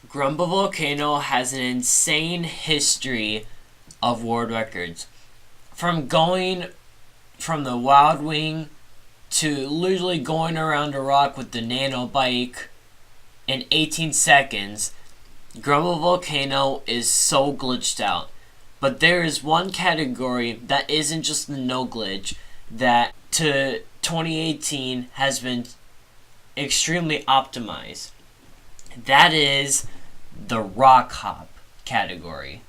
Grumble Volcano has an insane history of world records. From going from the Wild Wing to literally going around a rock with the nano bike in 18 seconds, Grumble Volcano is so glitched out. But there is one category that isn't just the no glitch that to 2018 has been extremely optimized. That is the rock hop category.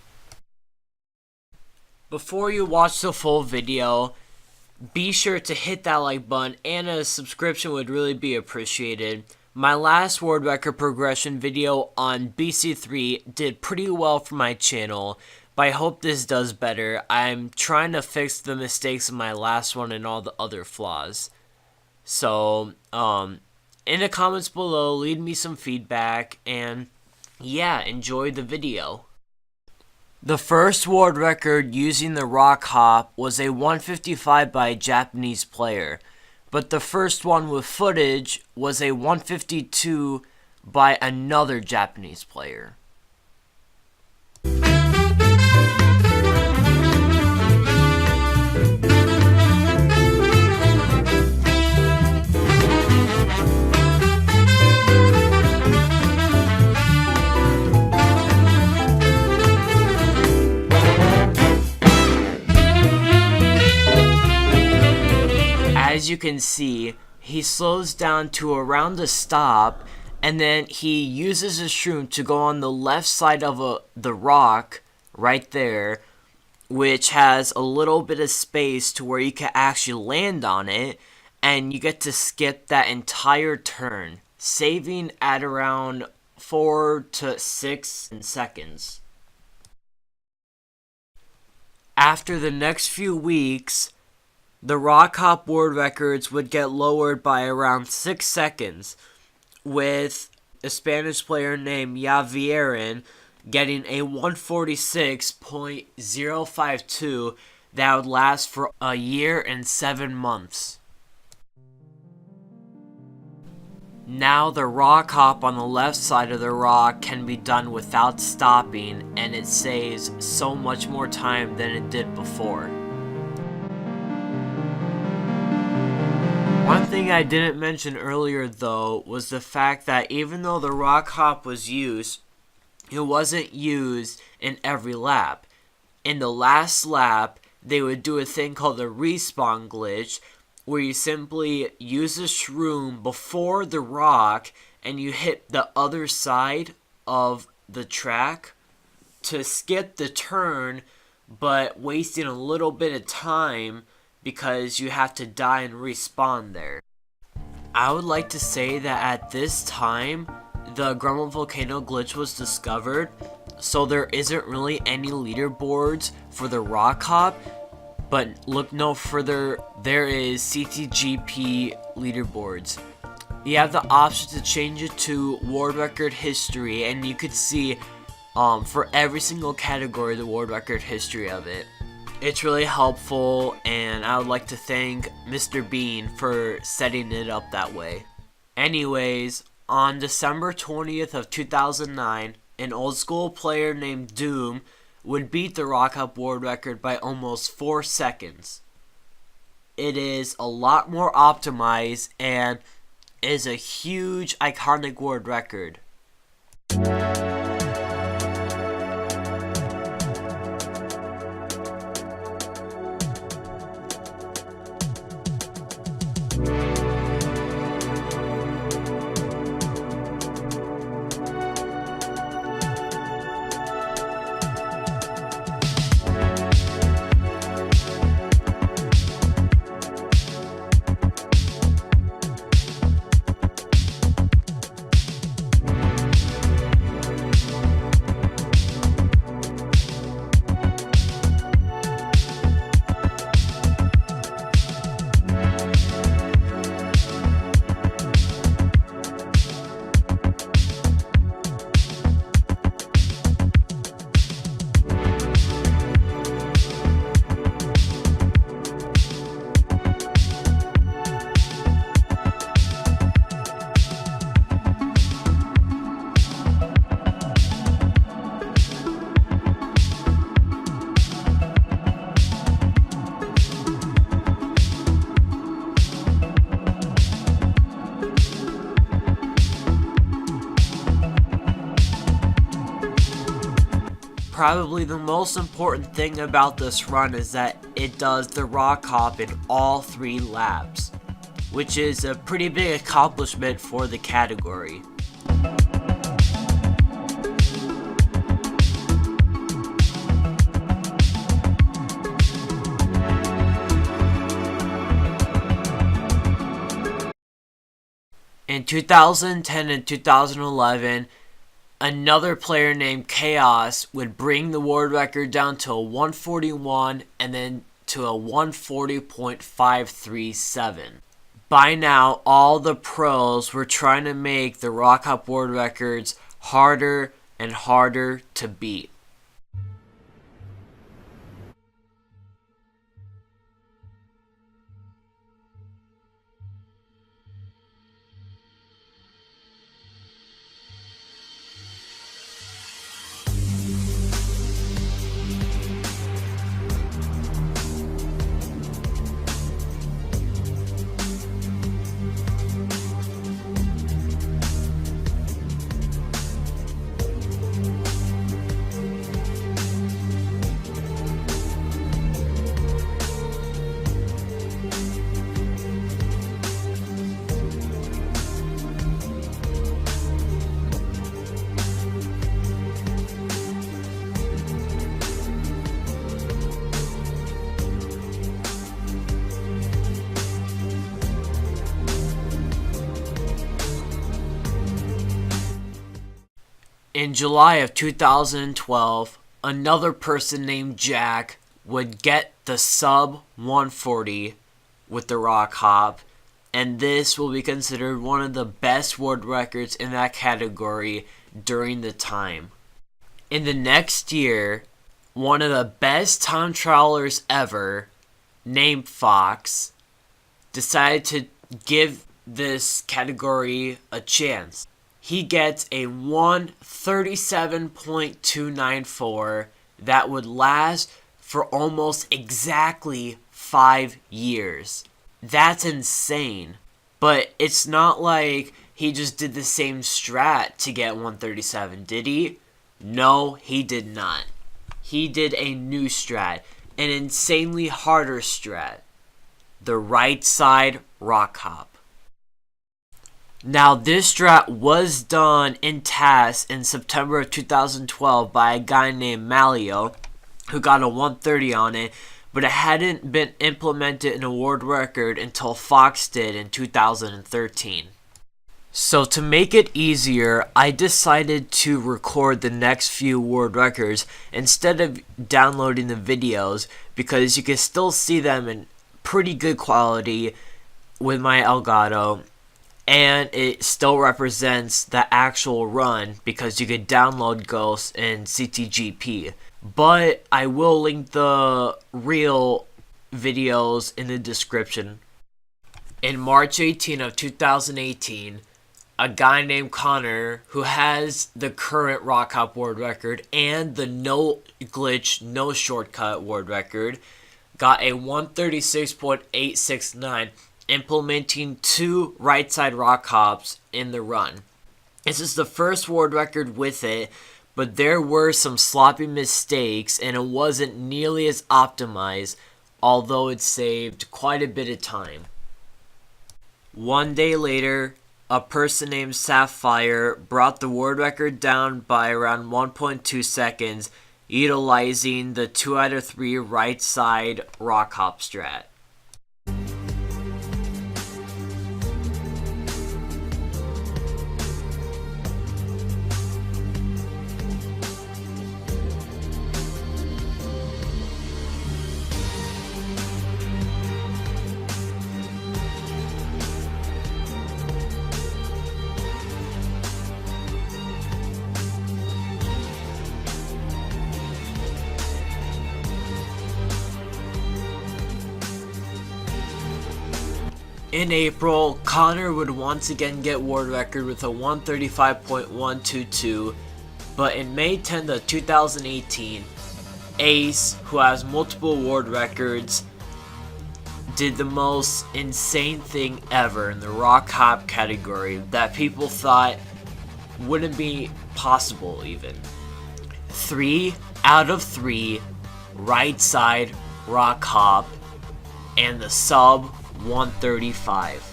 Before you watch the full video, be sure to hit that like button, and a subscription would really be appreciated. My last world record progression video on BC3 did pretty well for my channel, but I hope this does better. I'm trying to fix the mistakes of my last one and all the other flaws. So, in the comments below, leave me some feedback, and yeah, enjoy the video. The first world record using the rock hop was a 155 by a Japanese player, but the first one with footage was a 152 by another Japanese player. As you can see, he slows down to around a stop, and then he uses a shroom to go on the left side of the rock right there, which has a little bit of space to where you can actually land on it, and you get to skip that entire turn, saving at around 4 to 6 seconds. After the next few weeks, the rock hop world records would get lowered by around 6 seconds, with a Spanish player named Javierin getting a 146.052 that would last for a year and 7 months. Now the rock hop on the left side of the rock can be done without stopping, and it saves so much more time than it did before. One thing I didn't mention earlier though was the fact that even though the rock hop was used, it wasn't used in every lap. In the last lap, they would do a thing called the respawn glitch, where you simply use a shroom before the rock and you hit the other side of the track to skip the turn, but wasting a little bit of time because you have to die and respawn there. I would like to say that at this time, the Grumble Volcano glitch was discovered, so there isn't really any leaderboards for the rock hop, but look no further, there is CTGP leaderboards. You have the option to change it to world record history, and you could see for every single category the world record history of it. It's really helpful, and I would like to thank Mr. Bean for setting it up that way. Anyways, on December 20th of 2009, an old school player named Doom would beat the rock hop world record by almost 4 seconds. It is a lot more optimized and is a huge iconic world record. probably the most important thing about this run is that it does the rock hop in all 3 laps, which is a pretty big accomplishment for the category. In 2010 and 2011, another player named Chaos would bring the world record down to a 141 and then to a 140.537. By now, all the pros were trying to make the rock hop world records harder and harder to beat. In July of 2012, another person named Jack would get the sub 140 with the rock hop, and this will be considered one of the best world records in that category during the time. In the next year, one of the best time trialers ever, named Fox, decided to give this category a chance. He gets a 137.294 that would last for almost exactly 5 years. That's insane. But it's not like he just did the same strat to get 137, did he? No, he did not. He did a new strat, an insanely harder strat. The right side rock hop. Now, this strat was done in TAS in September of 2012 by a guy named Malio, who got a 130 on it, but it hadn't been implemented in a world record until Fox did in 2013. So to make it easier, I decided to record the next few world records instead of downloading the videos, because you can still see them in pretty good quality with my Elgato. And it still represents the actual run because you could download Ghost and CTGP. But I will link the real videos in the description. In March 18 of 2018, a guy named Connor, who has the current rock hop world record and the no glitch, no shortcut world record, got a 136.869, implementing 2 right side rock hops in the run. This is the first world record with it, but there were some sloppy mistakes and it wasn't nearly as optimized, although it saved quite a bit of time. One day later, a person named Sapphire brought the world record down by around 1.2 seconds, utilizing the 2 out of 3 right side rock hop strat. In April, Connor would once again get world record with a 135.122, but in May 10th of 2018, Ace, who has multiple world records, did the most insane thing ever in the rock hop category that people thought wouldn't be possible even. 3 out of 3 right side rock hop, and the sub 135.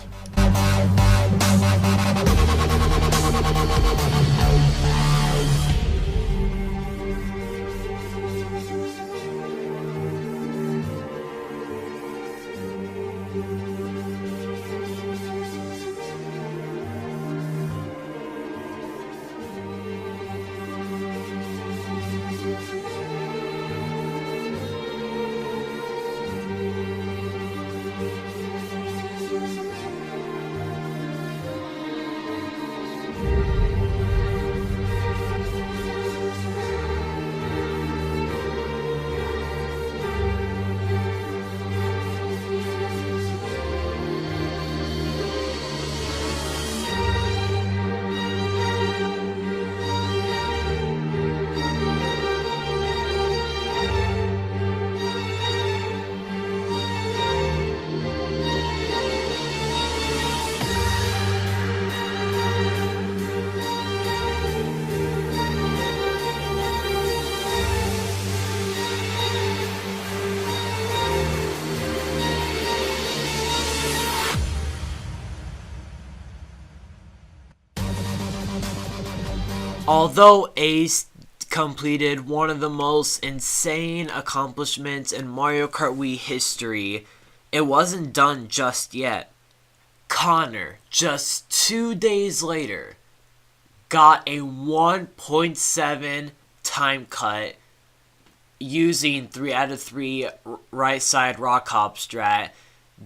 Although Ace completed one of the most insane accomplishments in Mario Kart Wii history, it wasn't done just yet. Connor, just 2 days later, got a 1.7 time cut using 3 out of 3 right side rock hop strat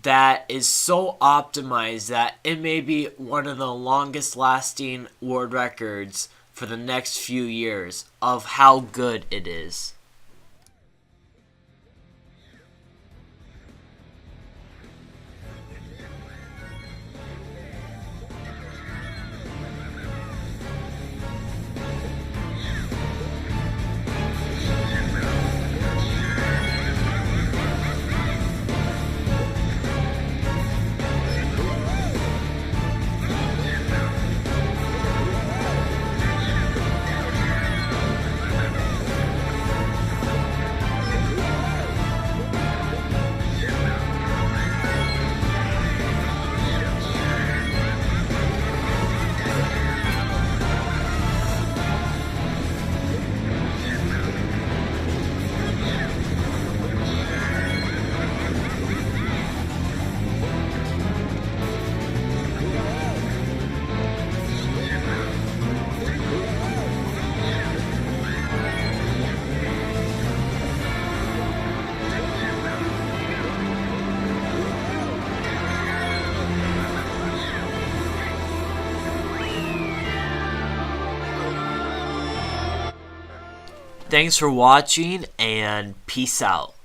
that is so optimized that it may be one of the longest lasting world records for the next few years of how good it is. Thanks for watching, and peace out.